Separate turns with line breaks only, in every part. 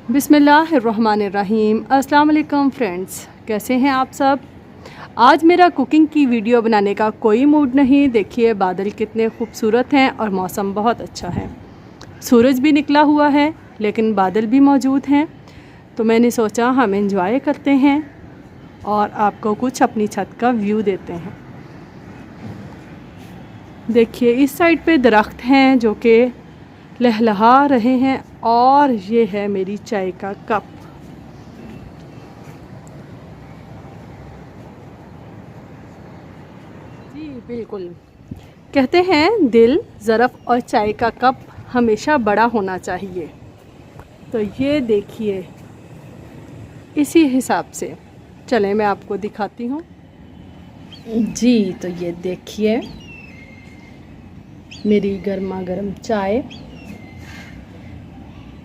बिस्मिल्लाहिर्रहमानिर्रहीम। अस्सलाम वालेकुम फ्रेंड्स, कैसे हैं आप सब। आज मेरा कुकिंग की वीडियो बनाने का कोई मूड नहीं। देखिए बादल कितने खूबसूरत हैं और मौसम बहुत अच्छा है। सूरज भी निकला हुआ है लेकिन बादल भी मौजूद हैं, तो मैंने सोचा हम एंजॉय करते हैं और आपको कुछ अपनी छत का व्यू देते हैं। देखिए इस साइड पे दरख्त हैं जो कि लहलहा रहे हैं और ये है मेरी चाय का कप। जी बिल्कुल, कहते हैं दिल, ज़रफ़ और चाय का कप हमेशा बड़ा होना चाहिए। तो ये देखिए इसी हिसाब से चलें मैं आपको दिखाती हूँ। जी तो ये देखिए मेरी गर्मा गर्म चाय।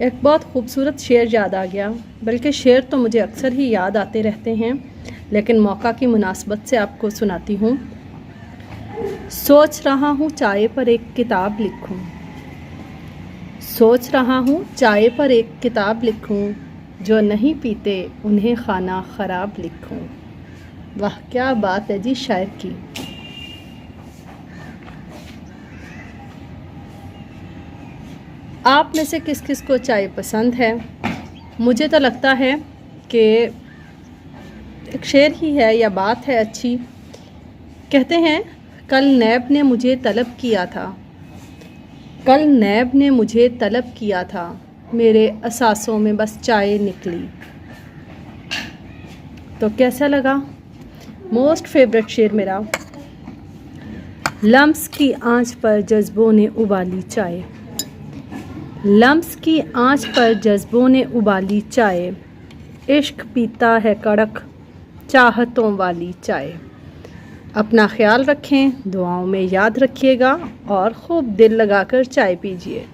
एक बहुत ख़ूबसूरत शेर याद आ गया, बल्कि शेर तो मुझे अक्सर ही याद आते रहते हैं, लेकिन मौका की मुनासबत से आपको सुनाती हूँ। सोच रहा हूँ चाय पर एक किताब लिखूँ, सोच रहा हूँ चाय पर एक किताब लिखूँ, जो नहीं पीते उन्हें खाना ख़राब लिखूँ। वाह क्या बात है जी शायर की। आप में से किस किस को चाय पसंद है। मुझे तो लगता है कि एक शेर ही है या बात है अच्छी। कहते हैं कल नैब ने मुझे तलब किया था, कल नैब ने मुझे तलब किया था, मेरे असासों में बस चाय निकली। तो कैसा लगा। मोस्ट फेवरेट शेर मेरा। लम्स की आंच पर जज्बों ने उबाली चाय, लम्स की आंच पर जज्बों ने उबाली चाय, इश्क पीता है कड़क चाहतों वाली चाय। अपना ख्याल रखें, दुआओं में याद रखिएगा और खूब दिल लगाकर चाय पीजिए।